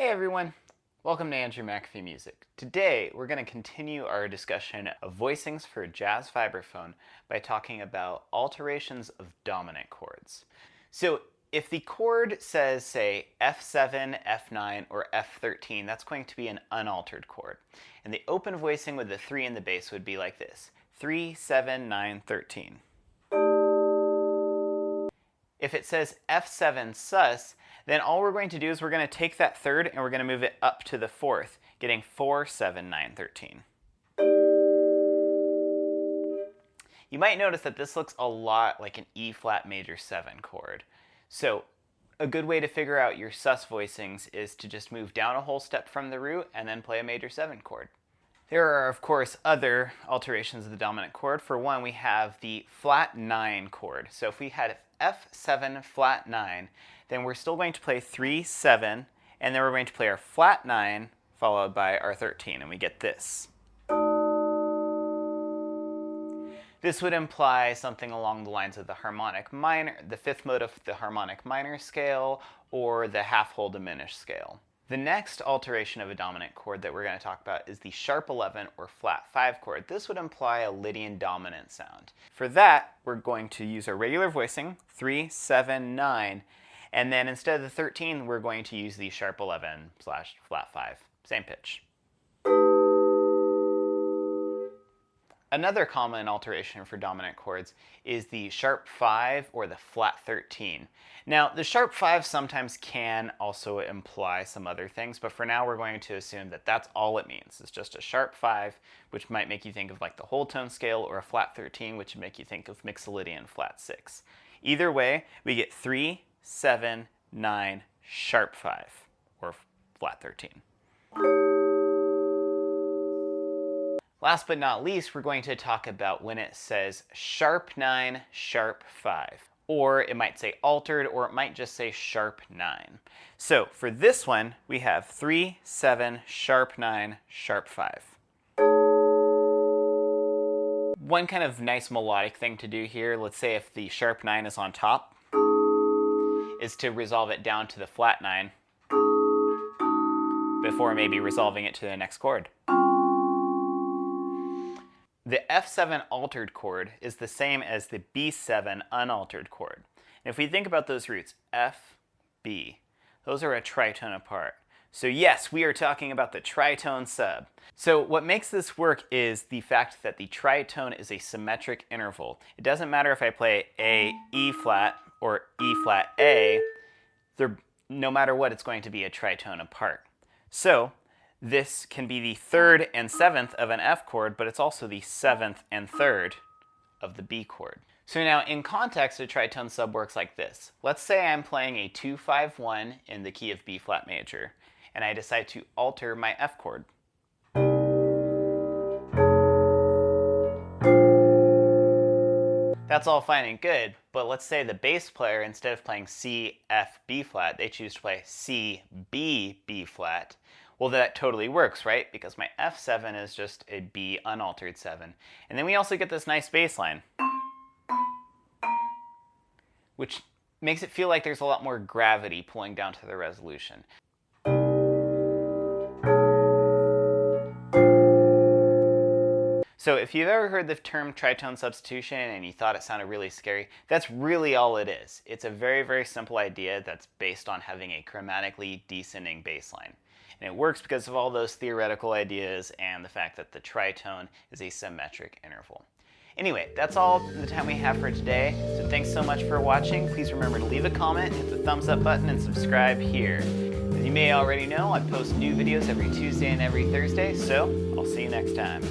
Hey everyone, welcome to Andrew McAfee Music. Today we're going to continue our discussion of voicings for jazz vibraphone by talking about alterations of dominant chords. So if the chord says, say, F7, F9, or F13, that's going to be an unaltered chord. And the open voicing with the 3 in the bass would be like this: 3, 7, 9, 13. If it says F7 sus, then all we're going to do is we're going to take that third and we're going to move it up to the fourth, getting 4, 7, 9, 13. You might notice that this looks a lot like an E flat major 7 chord. So a good way to figure out your sus voicings is to just move down a whole step from the root and then play a major 7 chord. There are, of course, other alterations of the dominant chord. For one, we have the flat 9 chord. So if we had F7 flat 9, then we're still going to play 3, 7, and then we're going to play our flat 9 followed by our 13, and we get this. This would imply something along the lines of the harmonic minor, the fifth mode of the harmonic minor scale, or the half whole diminished scale. The next alteration of a dominant chord that we're going to talk about is the sharp 11 or flat 5 chord. This would imply a Lydian dominant sound. For that, we're going to use our regular voicing, 3, 7, 9, and then instead of the 13, we're going to use the sharp 11 / flat 5, same pitch. Another common alteration for dominant chords is the sharp 5 or the flat 13. Now, the sharp 5 sometimes can also imply some other things, but for now we're going to assume that that's all it means. It's just a sharp 5, which might make you think of like the whole tone scale, or a flat 13, which would make you think of Mixolydian flat 6. Either way, we get 3, 7, 9, sharp 5, or flat 13. Last but not least, we're going to talk about when it says sharp 9, sharp 5. Or it might say altered, or it might just say sharp 9. So for this one, we have 3, 7, sharp 9, sharp 5. One kind of nice melodic thing to do here, let's say if the sharp 9 is on top, is to resolve it down to the flat 9 before maybe resolving it to the next chord. The F7 altered chord is the same as the B7 unaltered chord. And if we think about those roots, F, B, those are a tritone apart. So yes, we are talking about the tritone sub. So what makes this work is the fact that the tritone is a symmetric interval. It doesn't matter if I play A, E flat, or E flat A, no matter what, it's going to be a tritone apart. So this can be the 3rd and 7th of an F chord, but it's also the 7th and 3rd of the B chord. So now in context, a tritone sub works like this. Let's say I'm playing a 2-5-1 in the key of B flat major, and I decide to alter my F chord. That's all fine and good, but let's say the bass player, instead of playing C, F, B flat, they choose to play C, B, B flat. Well, that totally works, right? Because my F7 is just a B unaltered 7. And then we also get this nice bass line, which makes it feel like there's a lot more gravity pulling down to the resolution. So if you've ever heard the term tritone substitution and you thought it sounded really scary, that's really all it is. It's a very, very simple idea that's based on having a chromatically descending bass line. And it works because of all those theoretical ideas and the fact that the tritone is a symmetric interval. Anyway, that's all the time we have for today. So thanks so much for watching. Please remember to leave a comment, hit the thumbs up button, and subscribe here. As you may already know, I post new videos every Tuesday and every Thursday, so I'll see you next time.